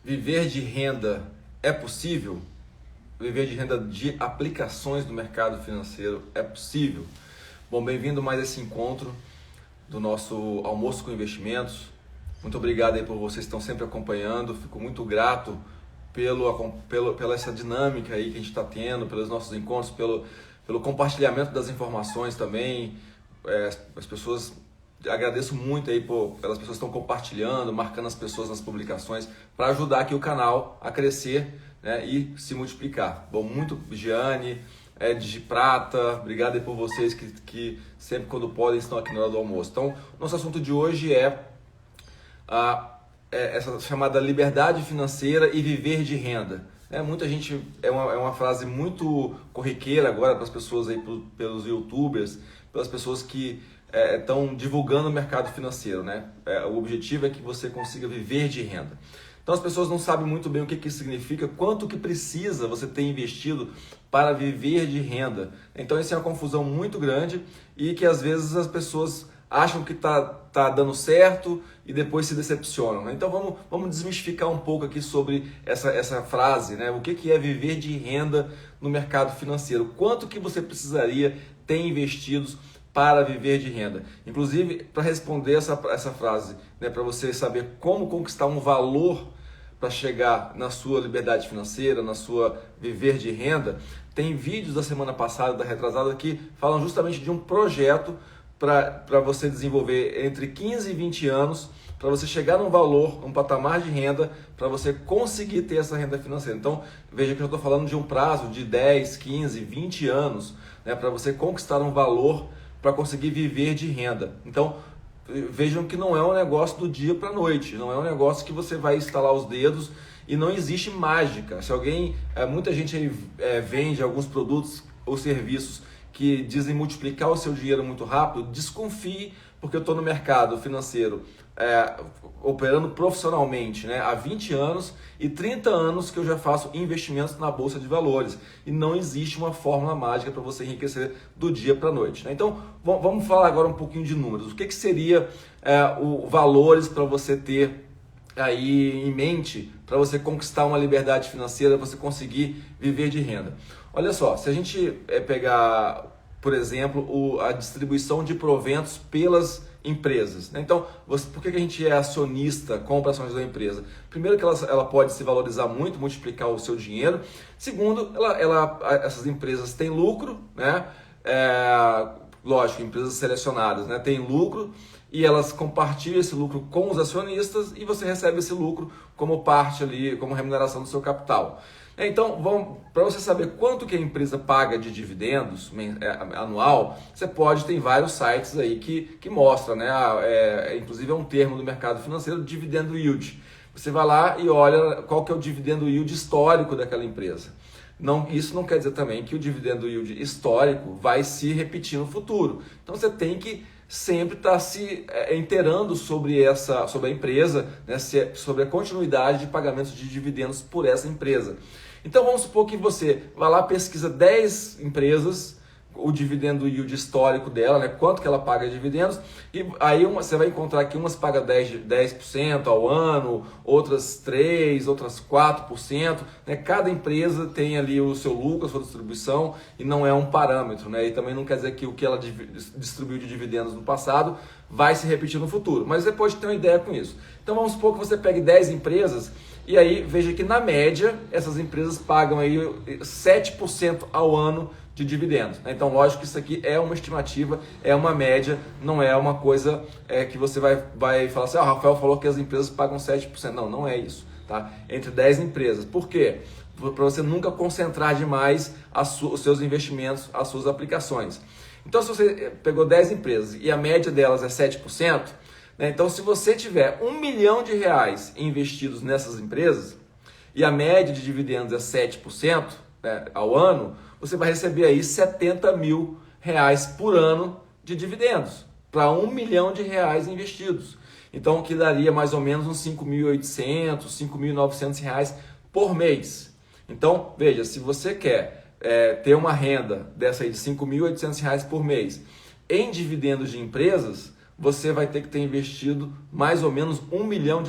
Viver de renda é possível? Viver de renda de aplicações do mercado financeiro é possível? Bom, bem-vindo a mais esse encontro do nosso Almoço com Investimentos. Muito obrigado aí por vocês que estão sempre acompanhando. Fico muito grato pela essa dinâmica aí que a gente está tendo, pelos nossos encontros, pelo compartilhamento das informações também. As pessoas... Agradeço muito aí pelas pessoas que estão compartilhando, marcando as pessoas nas publicações para ajudar aqui o canal a crescer, né, e se multiplicar. Bom, muito Giane, de Prata, obrigado aí por vocês que sempre quando podem estão aqui na hora do almoço. Então, nosso assunto de hoje é essa chamada liberdade financeira e viver de renda. Muita gente, é uma frase muito corriqueira agora para as pessoas aí, pelos youtubers, pelas pessoas que estão divulgando o mercado financeiro, né? O objetivo é que você consiga viver de renda. Então as pessoas não sabem muito bem o que isso significa, quanto que precisa você ter investido para viver de renda. Então isso é uma confusão muito grande e que às vezes as pessoas acham que tá dando certo e depois se decepcionam, né? Então vamos desmistificar um pouco aqui sobre essa frase, né? O que é viver de renda no mercado financeiro? Quanto que você precisaria ter investidos para viver de renda? Inclusive, para responder essa frase, né, para você saber como conquistar um valor para chegar na sua liberdade financeira, na sua viver de renda, tem vídeos da semana passada, da retrasada, que falam justamente de um projeto para você desenvolver entre 15 e 20 anos, para você chegar num valor, um patamar de renda, para você conseguir ter essa renda financeira. Então, veja que eu estou falando de um prazo de 10, 15, 20 anos, né, para você conquistar um valor para conseguir viver de renda. Então, vejam que não é um negócio do dia para a noite, não é um negócio que você vai estalar os dedos e não existe mágica. Se muita gente aí vende alguns produtos ou serviços que dizem multiplicar o seu dinheiro muito rápido, desconfie, porque eu estou no mercado financeiro operando profissionalmente, né, há 20 anos e 30 anos que eu já faço investimentos na Bolsa de Valores e não existe uma fórmula mágica para você enriquecer do dia para a noite, né? Então vamos falar agora um pouquinho de números. O que seria valores para você ter aí em mente para você conquistar uma liberdade financeira, você conseguir viver de renda? Olha só, se a gente pegar, por exemplo, a distribuição de proventos pelas empresas, né? Então, por que a gente é acionista, compra ações da empresa? Primeiro que ela pode se valorizar muito, multiplicar o seu dinheiro. Segundo, essas empresas têm lucro, né? Lógico, empresas selecionadas, né, têm lucro e elas compartilham esse lucro com os acionistas e você recebe esse lucro como parte ali, como remuneração do seu capital. Então, para você saber quanto que a empresa paga de dividendos anual, tem vários sites aí que mostram, né? Inclusive é um termo do mercado financeiro, dividendo yield. Você vai lá e olha qual que é o dividendo yield histórico daquela empresa. Isso não quer dizer também que o dividendo yield histórico vai se repetir no futuro. Então você tem que sempre estar se inteirando sobre a empresa, né, sobre a continuidade de pagamentos de dividendos por essa empresa. Então vamos supor que você vai lá, pesquisa 10 empresas, o dividendo yield histórico dela, né, quanto que ela paga de dividendos, e aí você vai encontrar que umas pagam 10% ao ano, outras 3%, outras 4%, né? Cada empresa tem ali o seu lucro, a sua distribuição, e não é um parâmetro, né? E também não quer dizer que o que ela distribuiu de dividendos no passado vai se repetir no futuro, mas você pode ter uma ideia com isso. Então vamos supor que você pegue 10 empresas e aí veja que na média essas empresas pagam aí 7% ao ano de dividendos. Então, lógico que isso aqui é uma estimativa, é uma média, não é uma coisa que você vai falar assim, o Rafael falou que as empresas pagam 7%. Não, não é isso, tá? Entre 10 empresas. Por quê? Para você nunca concentrar demais os seus investimentos, as suas aplicações. Então, se você pegou 10 empresas e a média delas é 7%, né? Então, se você tiver R$ 1 milhão investidos nessas empresas e a média de dividendos é 7%, né, ao ano, você vai receber aí R$70 mil por ano de dividendos para R$ 1 milhão investidos. Então, que daria mais ou menos uns R$ 5.800, R$ 5.900 por mês. Então, veja, se você quer ter uma renda dessa aí de R$ 5.800 por mês em dividendos de empresas, você vai ter que ter investido mais ou menos R$ 1 milhão.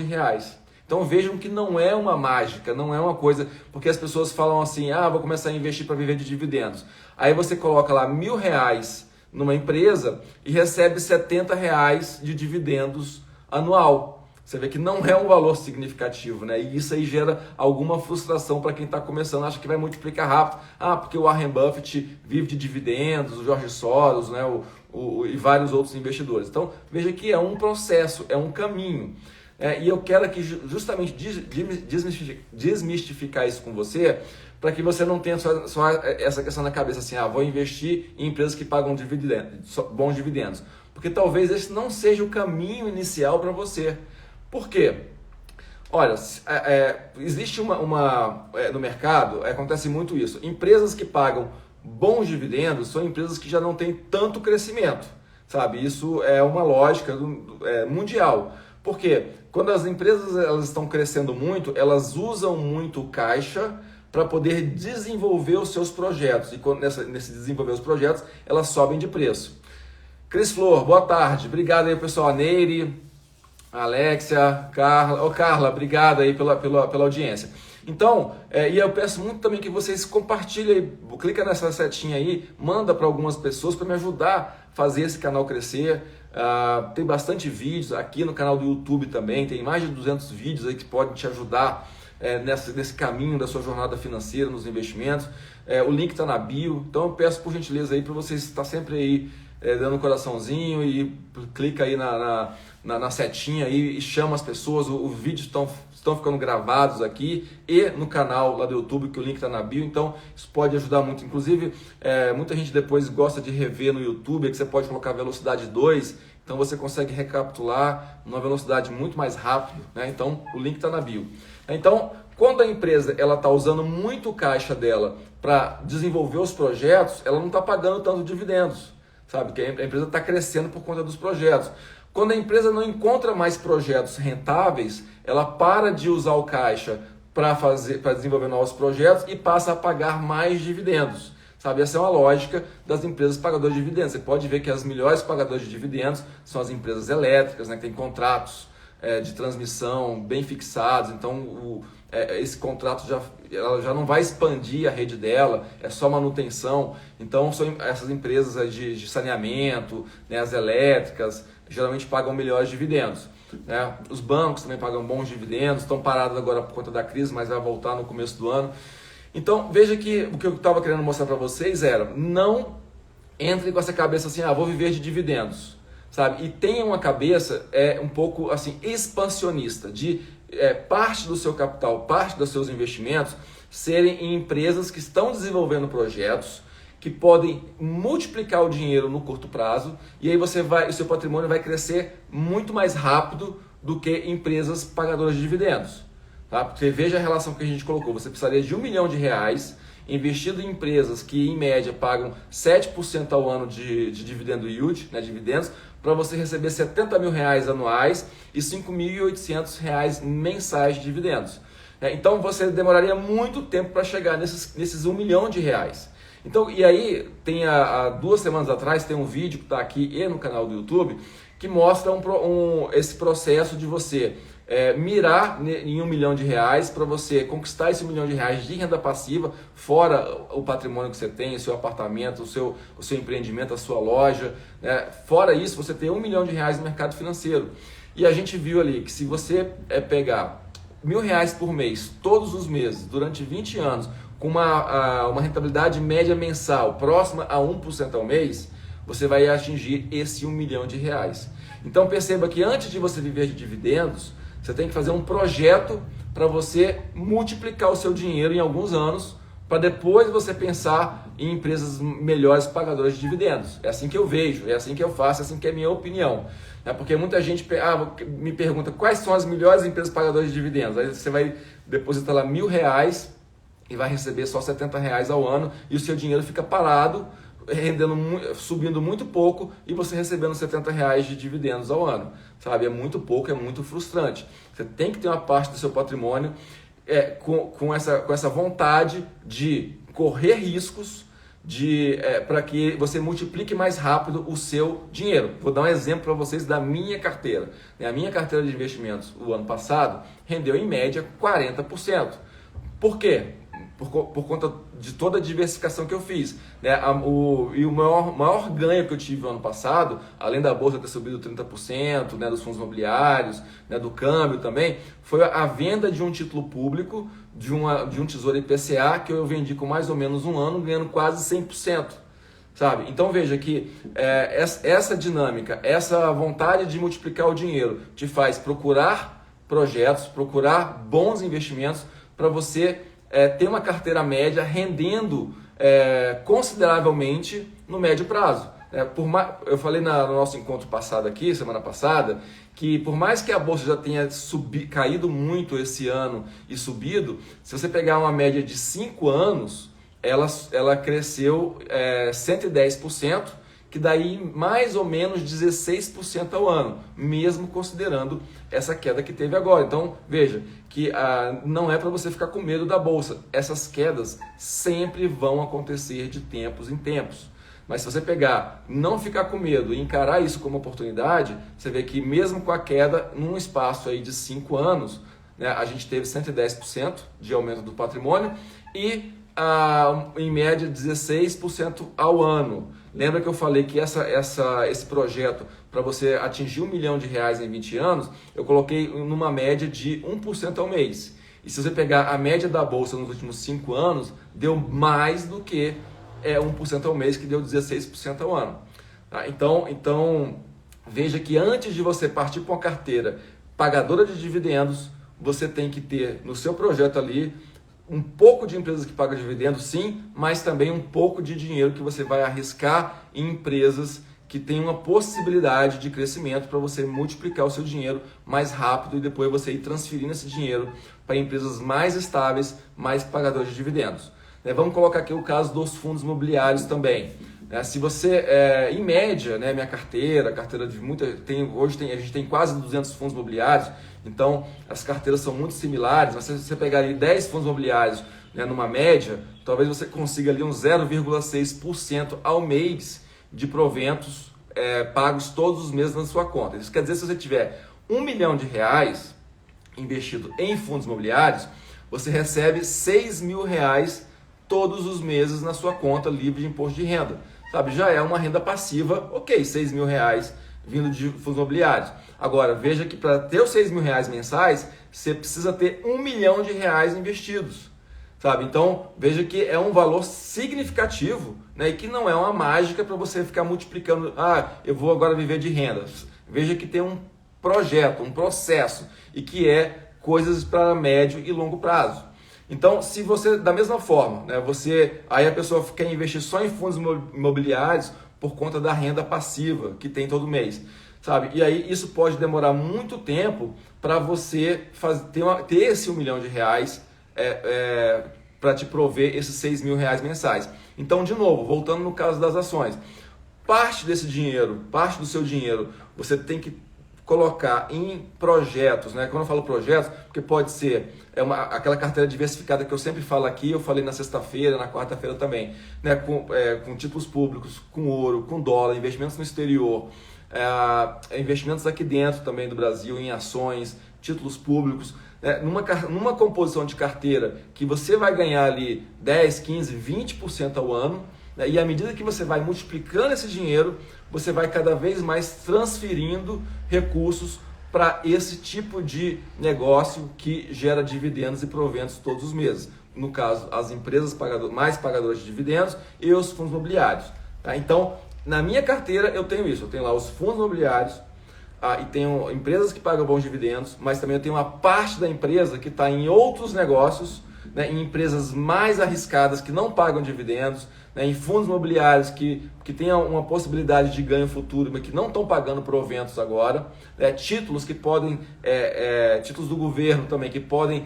Então vejam que não é uma mágica, não é uma coisa, porque as pessoas falam assim, vou começar a investir para viver de dividendos. Aí você coloca lá R$ 1.000 numa empresa e recebe R$ 70 de dividendos anual. Você vê que não é um valor significativo, né? E isso aí gera alguma frustração para quem está começando, acha que vai multiplicar rápido. Porque o Warren Buffett vive de dividendos, o George Soros, né? E vários outros investidores. Então, veja que é um processo, é um caminho. E eu quero aqui justamente desmistificar isso com você, para que você não tenha só essa questão na cabeça assim, vou investir em empresas que pagam bons dividendos. Porque talvez esse não seja o caminho inicial para você. Por quê? Olha, existe no mercado, acontece muito isso. Empresas que pagam bons dividendos são empresas que já não têm tanto crescimento, sabe? Isso é uma lógica mundial. Por quê? Quando as empresas elas estão crescendo muito, elas usam muito caixa para poder desenvolver os seus projetos. E nesse desenvolver os projetos, elas sobem de preço. Cris Flor, boa tarde. Obrigado aí, pessoal. A Neire, Alexia, Carla. Carla, obrigado aí pela audiência. Então, e eu peço muito também que vocês compartilhem, clica nessa setinha aí, manda para algumas pessoas para me ajudar a fazer esse canal crescer. Tem bastante vídeos aqui no canal do YouTube também, tem mais de 200 vídeos aí que podem te ajudar nesse caminho da sua jornada financeira, nos investimentos. O link está na bio, então eu peço por gentileza aí para vocês estar sempre aí dando um coraçãozinho e clica aí na setinha aí e chama as pessoas. Os vídeos estão ficando gravados aqui e no canal lá do YouTube, que o link está na bio, então isso pode ajudar muito. Inclusive, muita gente depois gosta de rever no YouTube, que você pode colocar velocidade 2, então você consegue recapitular numa velocidade muito mais rápida, né? Então o link está na bio. Então, quando a empresa está usando muito o caixa dela para desenvolver os projetos, ela não está pagando tanto dividendos, sabe? Que a empresa está crescendo por conta dos projetos. Quando a empresa não encontra mais projetos rentáveis, ela para de usar o caixa para desenvolver novos projetos e passa a pagar mais dividendos. Sabe? Essa é uma lógica das empresas pagadoras de dividendos. Você pode ver que as melhores pagadoras de dividendos são as empresas elétricas, né, que têm contratos de transmissão bem fixados. Então, esse contrato ela já não vai expandir a rede dela, é só manutenção. Então, são essas empresas de saneamento, né, as elétricas, geralmente pagam melhores dividendos. Né? Os bancos também pagam bons dividendos, estão parados agora por conta da crise, mas vai voltar no começo do ano. Então, veja que o que eu estava querendo mostrar para vocês era, não entre com essa cabeça assim, vou viver de dividendos, sabe? E tenha uma cabeça um pouco assim expansionista, de parte do seu capital, parte dos seus investimentos serem em empresas que estão desenvolvendo projetos que podem multiplicar o dinheiro no curto prazo, e aí o seu patrimônio vai crescer muito mais rápido do que empresas pagadoras de dividendos. Tá? Porque veja a relação que a gente colocou, você precisaria de R$1 milhão investido em empresas que em média pagam 7% ao ano de dividendo yield, né, dividendos, para você receber R$70 mil anuais e R$5.800 mensais de dividendos. Então você demoraria muito tempo para chegar nesses R$1 milhão. Então, e aí, há 2 semanas atrás, tem um vídeo que está aqui e no canal do YouTube, que mostra esse processo de você mirar em R$1 milhão para você conquistar esse R$1 milhão de renda passiva, fora o patrimônio que você tem, o seu apartamento, o seu empreendimento, a sua loja, né? Fora isso, você tem R$1 milhão no mercado financeiro. E a gente viu ali que se você pegar R$1.000 por mês, todos os meses, durante 20 anos, com uma rentabilidade média mensal próxima a 1% ao mês, você vai atingir esse R$1 milhão. Então perceba que antes de você viver de dividendos, você tem que fazer um projeto para você multiplicar o seu dinheiro em alguns anos, para depois você pensar em empresas melhores pagadoras de dividendos. É assim que eu vejo, é assim que eu faço, é assim que é a minha opinião. Porque muita gente me pergunta quais são as melhores empresas pagadoras de dividendos. Aí você vai depositar lá R$1.000 e vai receber só R$70 ao ano e o seu dinheiro fica parado, subindo muito pouco e você recebendo R$70 de dividendos ao ano, sabe? É muito pouco, é muito frustrante. Você tem que ter uma parte do seu patrimônio com essa vontade de correr riscos, para que você multiplique mais rápido o seu dinheiro. Vou dar um exemplo para vocês da minha carteira. A minha carteira de investimentos o ano passado rendeu em média 40%. Por quê? Por conta de toda a diversificação que eu fiz. E o maior ganho que eu tive no ano passado, além da bolsa ter subido 30%, dos fundos imobiliários, do câmbio também, foi a venda de um título público, de um Tesouro IPCA, que eu vendi com mais ou menos um ano, ganhando quase 100%. Sabe? Então veja que essa dinâmica, essa vontade de multiplicar o dinheiro te faz procurar projetos, procurar bons investimentos para você ter uma carteira média rendendo consideravelmente no médio prazo. Eu falei no nosso encontro passado aqui, semana passada, que por mais que a bolsa já tenha caído muito esse ano e subido, se você pegar uma média de 5 anos, ela cresceu 110%, que daí mais ou menos 16% ao ano, mesmo considerando essa queda que teve agora. Então, veja que não é para você ficar com medo da bolsa. Essas quedas sempre vão acontecer de tempos em tempos. Mas se você pegar, não ficar com medo e encarar isso como oportunidade, você vê que mesmo com a queda, num espaço aí de 5 anos, a gente teve 110% de aumento do patrimônio e em média 16% ao ano. Lembra que eu falei que esse projeto, para você atingir R$1 milhão em 20 anos, eu coloquei numa média de 1% ao mês. E se você pegar a média da bolsa nos últimos 5 anos, deu mais do que 1% ao mês, que deu 16% ao ano. Tá? Então, veja que antes de você partir para uma carteira pagadora de dividendos, você tem que ter no seu projeto ali um pouco de empresas que pagam dividendos, sim, mas também um pouco de dinheiro que você vai arriscar em empresas que têm uma possibilidade de crescimento para você multiplicar o seu dinheiro mais rápido e depois você ir transferindo esse dinheiro para empresas mais estáveis, mais pagadoras de dividendos. Vamos colocar aqui o caso dos fundos imobiliários também. Se você, em média, minha carteira de muita, hoje a gente tem quase 200 fundos imobiliários, então as carteiras são muito similares, mas se você pegar ali 10 fundos imobiliários numa média, talvez você consiga ali uns 0,6% ao mês de proventos pagos todos os meses na sua conta. Isso quer dizer, se você tiver R$1 milhão investido em fundos imobiliários, você recebe R$6.000 todos os meses na sua conta livre de imposto de renda. Sabe, já é uma renda passiva, ok, R$6.000 vindo de fundos imobiliários. Agora, veja que para ter os R$6.000 mensais, você precisa ter R$1 milhão investidos. Sabe? Então, veja que é um valor significativo, e que não é uma mágica para você ficar multiplicando, eu vou agora viver de renda. Veja que tem um projeto, um processo, e que é coisas para médio e longo prazo. Então, se você, da mesma forma, aí a pessoa quer investir só em fundos imobiliários por conta da renda passiva que tem todo mês, sabe? E aí isso pode demorar muito tempo para você ter esse R$1 milhão para te prover esses R$6.000 mensais. Então, de novo, voltando no caso das ações, parte desse dinheiro, parte do seu dinheiro, você tem que colocar em projetos, Quando eu falo projetos, porque pode ser aquela carteira diversificada que eu sempre falo aqui, eu falei na sexta-feira, na quarta-feira também, com títulos públicos, com ouro, com dólar, investimentos no exterior, investimentos aqui dentro também do Brasil, em ações, títulos públicos, numa composição de carteira que você vai ganhar ali 10, 15, 20% ao ano, e à medida que você vai multiplicando esse dinheiro, você vai cada vez mais transferindo recursos para esse tipo de negócio que gera dividendos e proventos todos os meses. No caso, as empresas mais pagadoras de dividendos e os fundos imobiliários. Tá? Então, na minha carteira eu tenho isso. Eu tenho lá os fundos imobiliários e tenho empresas que pagam bons dividendos, mas também eu tenho uma parte da empresa que está em outros negócios, em empresas mais arriscadas que não pagam dividendos, em fundos imobiliários que tenham uma possibilidade de ganho futuro, mas que não estão pagando proventos agora, títulos que podem, títulos do governo também, que podem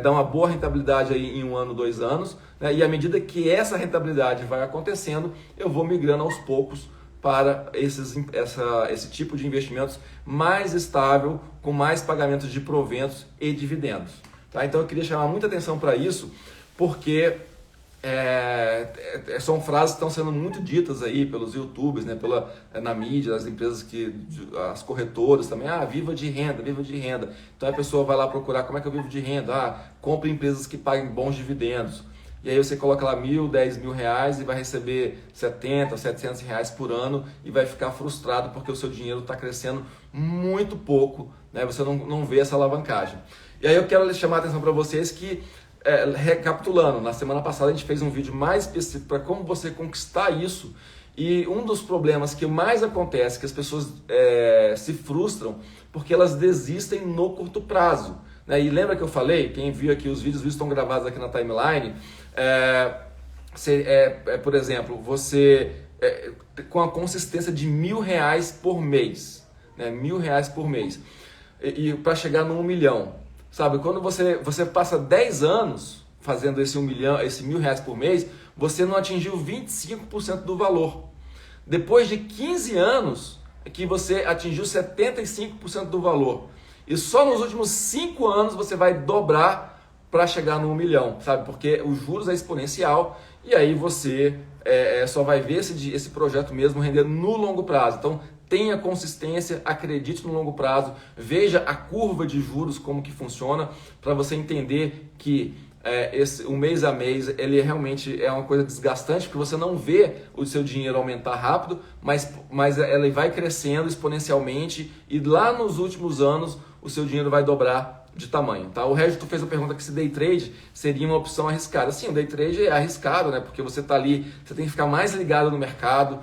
dar uma boa rentabilidade aí em 1 ano, 2 anos, e à medida que essa rentabilidade vai acontecendo, eu vou migrando aos poucos para esse tipo de investimentos mais estável, com mais pagamentos de proventos e dividendos. Tá? Então eu queria chamar muita atenção para isso, porque São frases que estão sendo muito ditas aí pelos YouTubers, né, na mídia, as empresas as corretoras também, viva de renda, viva de renda. Então a pessoa vai lá procurar como é que eu vivo de renda, compre empresas que paguem bons dividendos. E aí você coloca lá 1.000, 10 mil reais e vai receber 70, 700 reais por ano e vai ficar frustrado porque o seu dinheiro está crescendo muito pouco, né? Você não vê essa alavancagem. E aí eu quero chamar a atenção para vocês que, recapitulando, na semana passada a gente fez um vídeo mais específico para como você conquistar isso. E um dos problemas que mais acontece é que as pessoas se frustram porque elas desistem no curto prazo, né? E lembra que eu falei, quem viu aqui os vídeos estão gravados aqui na timeline, por exemplo, você com a consistência de R$1.000 por mês, né? R$1.000 por mês, e para chegar no 1 milhão, sabe? Quando você passa 10 anos fazendo esse 1 milhão, esse R$1.000 por mês, você não atingiu 25% do valor. Depois de 15 anos é que você atingiu 75% do valor. E só nos últimos 5 anos você vai dobrar para chegar no 1 milhão, sabe? Porque os juros é exponencial e aí você só vai ver esse projeto mesmo render no longo prazo. Então tenha consistência, acredite no longo prazo, veja a curva de juros como que funciona para você entender que o mês a mês ele realmente é uma coisa desgastante, porque você não vê o seu dinheiro aumentar rápido, mas ele vai crescendo exponencialmente e lá nos últimos anos o seu dinheiro vai dobrar de tamanho, tá? O Regis fez a pergunta que se day trade seria uma opção arriscada. Sim, o day trade é arriscado, né? Porque você tá ali, você tem que ficar mais ligado no mercado,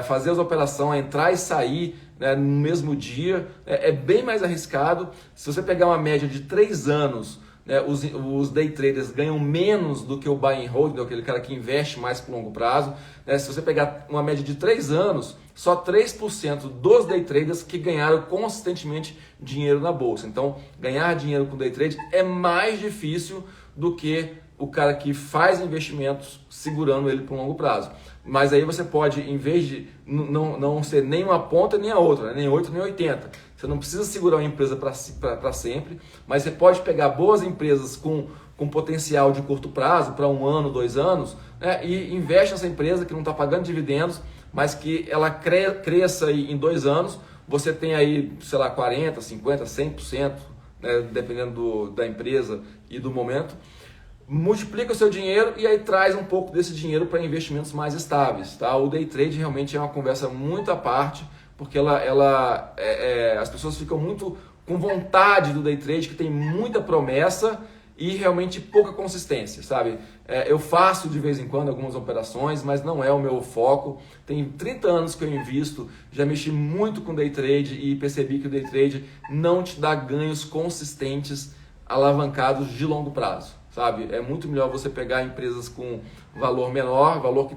fazer as operações, entrar e sair, né, no mesmo dia, é bem mais arriscado. Se você pegar uma média de 3 anos, né, os day traders ganham menos do que o buy and hold, aquele cara que investe mais por longo prazo, né? Se você pegar uma média de 3 anos, só 3% dos day traders que ganharam consistentemente dinheiro na bolsa. Então, ganhar dinheiro com day trade é mais difícil do que o cara que faz investimentos segurando ele por longo prazo. Mas aí você pode, em vez de não ser nem uma ponta nem a outra, né? Nem 8 nem 80. Você não precisa segurar uma empresa para sempre, mas você pode pegar boas empresas com potencial de curto prazo, para 1 ano, 2 anos, né? E investe nessa empresa que não está pagando dividendos, mas que ela cresça aí em 2 anos, você tem aí, sei lá, 40%, 50%, 100%, né? Dependendo da empresa e do momento. Multiplica o seu dinheiro e aí traz um pouco desse dinheiro para investimentos mais estáveis, tá? O day trade realmente é uma conversa muito à parte, porque as pessoas ficam muito com vontade do day trade, que tem muita promessa e realmente pouca consistência, sabe? Eu faço de vez em quando algumas operações, mas não é o meu foco. Tem 30 anos que eu invisto, já mexi muito com day trade e percebi que o day trade não te dá ganhos consistentes, alavancados de longo prazo, sabe? É muito melhor você pegar empresas com valor menor, valor que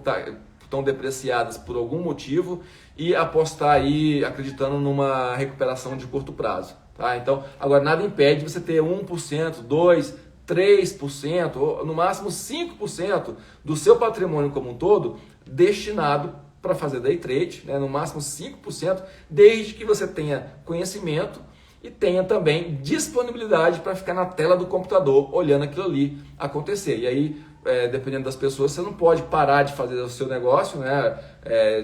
estão depreciadas por algum motivo e apostar aí acreditando numa recuperação de curto prazo, tá? Então, agora nada impede você ter 1%, 2%, 3%, ou no máximo 5% do seu patrimônio como um todo destinado para fazer day trade, né? No máximo 5%, desde que você tenha conhecimento e tenha também disponibilidade para ficar na tela do computador olhando aquilo ali acontecer. E aí, dependendo das pessoas, você não pode parar de fazer o seu negócio, né?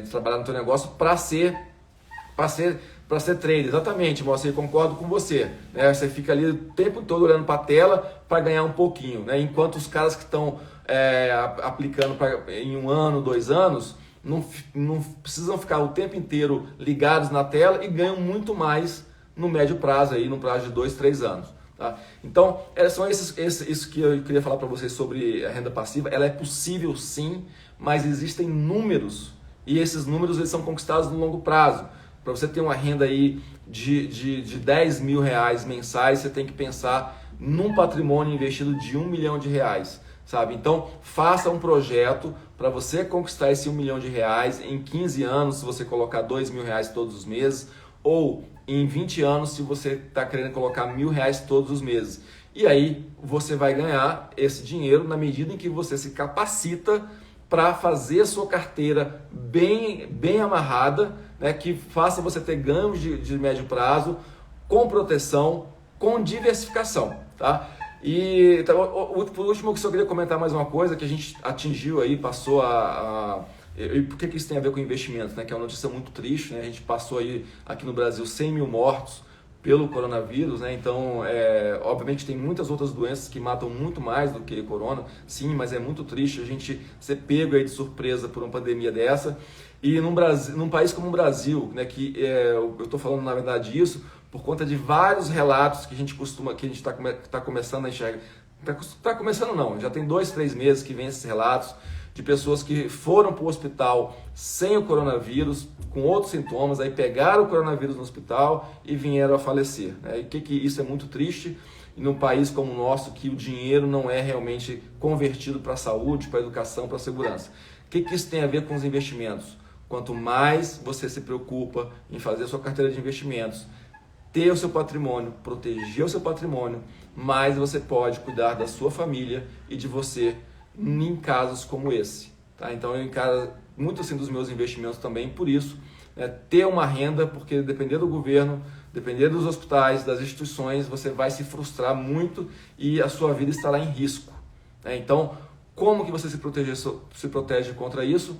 De trabalhar no seu negócio para ser trader. Exatamente, Moacir, concordo com você, né? Você fica ali o tempo todo olhando para a tela para ganhar um pouquinho, né? Enquanto os caras que estão aplicando em 1 ano, 2 anos, não precisam ficar o tempo inteiro ligados na tela e ganham muito mais no médio prazo, aí, no prazo de 2, 3 anos. Tá? Então, são isso que eu queria falar para vocês sobre a renda passiva. Ela é possível sim, mas existem números e esses números eles são conquistados no longo prazo. Para você ter uma renda aí de 10 mil reais mensais, você tem que pensar num patrimônio investido de 1 milhão de reais, sabe? Então, faça um projeto para você conquistar esse 1 milhão de reais em 15 anos, se você colocar 2 mil reais todos os meses, ou em 20 anos, se você está querendo colocar 1.000 reais todos os meses. E aí você vai ganhar esse dinheiro na medida em que você se capacita para fazer a sua carteira bem amarrada, né, que faça você ter ganhos de médio prazo, com proteção, com diversificação. Tá? E então, por último, eu só queria comentar mais uma coisa, que a gente atingiu aí, passou e por que isso tem a ver com investimento, né? Que é uma notícia muito triste, né? A gente passou aí aqui no Brasil 100 mil mortos pelo coronavírus, né? Então, obviamente tem muitas outras doenças que matam muito mais do que corona, sim, mas é muito triste a gente ser pego aí de surpresa por uma pandemia dessa. E num país como o Brasil, né? Que eu estou falando na verdade isso por conta de vários relatos que a gente está começando a enxergar. Está começando não, já tem 2, 3 meses que vem esses relatos de pessoas que foram para o hospital sem o coronavírus, com outros sintomas, aí pegaram o coronavírus no hospital e vieram a falecer, né? E isso é muito triste num país como o nosso, que o dinheiro não é realmente convertido para a saúde, para a educação, para a segurança. O que isso tem a ver com os investimentos? Quanto mais você se preocupa em fazer a sua carteira de investimentos, ter o seu patrimônio, proteger o seu patrimônio, mais você pode cuidar da sua família e de você em casos como esse. Tá? Então eu encaro muito assim dos meus investimentos também por isso, né? Ter uma renda, porque depender do governo, depender dos hospitais, das instituições, você vai se frustrar muito e a sua vida estará em risco. Né? Então, como que você se protege contra isso?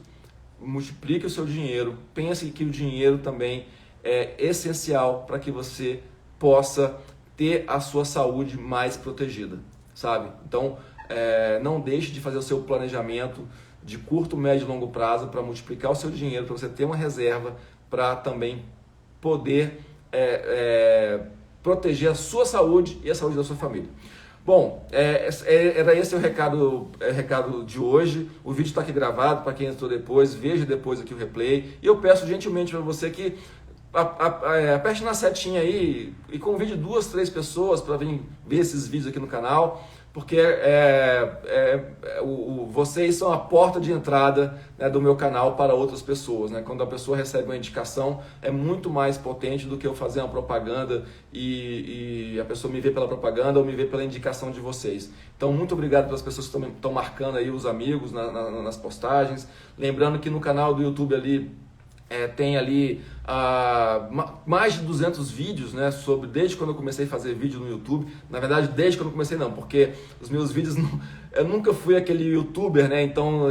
Multiplique o seu dinheiro, pense que o dinheiro também é essencial para que você possa ter a sua saúde mais protegida, sabe? Então, não deixe de fazer o seu planejamento de curto, médio e longo prazo para multiplicar o seu dinheiro, para você ter uma reserva para também poder proteger a sua saúde e a saúde da sua família. Bom, era esse o recado de hoje. O vídeo está aqui gravado, para quem entrou depois, veja depois aqui o replay. E eu peço gentilmente para você que aperte na setinha aí e convide 2, 3 pessoas para vir ver esses vídeos aqui no canal, porque vocês são a porta de entrada, né, do meu canal para outras pessoas, né? Quando a pessoa recebe uma indicação, é muito mais potente do que eu fazer uma propaganda e a pessoa me vê pela propaganda ou me vê pela indicação de vocês. Então, muito obrigado pelas pessoas que estão marcando aí os amigos nas postagens. Lembrando que no canal do YouTube ali tem ali mais de 200 vídeos, né, desde quando eu comecei a fazer vídeo no YouTube. Na verdade, desde quando eu comecei não, porque os meus vídeos, eu nunca fui aquele youtuber, né, então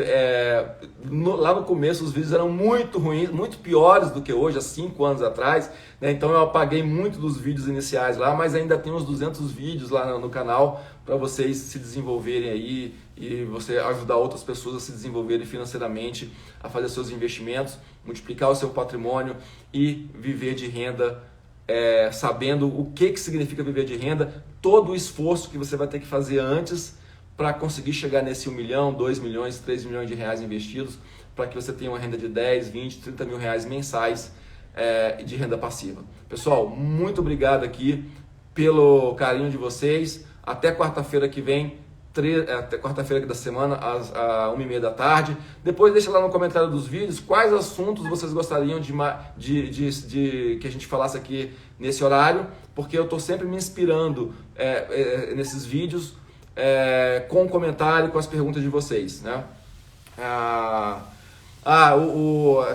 lá no começo os vídeos eram muito ruins, muito piores do que hoje, há 5 anos atrás, né, então eu apaguei muito dos vídeos iniciais lá, mas ainda tem uns 200 vídeos lá no canal para vocês se desenvolverem aí e você ajudar outras pessoas a se desenvolverem financeiramente, a fazer seus investimentos, multiplicar o seu patrimônio e viver de renda, sabendo o que significa viver de renda, todo o esforço que você vai ter que fazer antes para conseguir chegar nesse 1 milhão, 2 milhões, 3 milhões de reais investidos, para que você tenha uma renda de 10, 20, 30 mil reais mensais de renda passiva. Pessoal, muito obrigado aqui pelo carinho de vocês. Até quarta-feira que vem, até quarta-feira da semana, às 1h30 da tarde. Depois deixa lá no comentário dos vídeos quais assuntos vocês gostariam de que a gente falasse aqui nesse horário, porque eu estou sempre me inspirando nesses vídeos com o comentário, com as perguntas de vocês, né?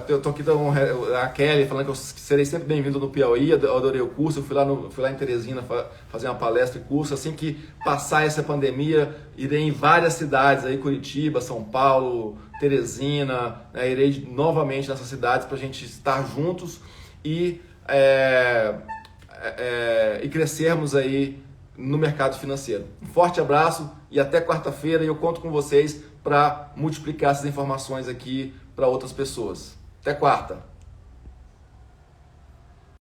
Eu tô aqui com a Kelly falando que eu serei sempre bem-vindo no Piauí, eu adorei o curso, eu fui lá em Teresina fazer uma palestra e curso. Assim que passar essa pandemia, irei em várias cidades aí, Curitiba, São Paulo, Teresina, né, irei novamente nessas cidades para a gente estar juntos e crescermos aí no mercado financeiro. Um forte abraço e até quarta-feira, e eu conto com vocês para multiplicar essas informações aqui para outras pessoas. Até quarta!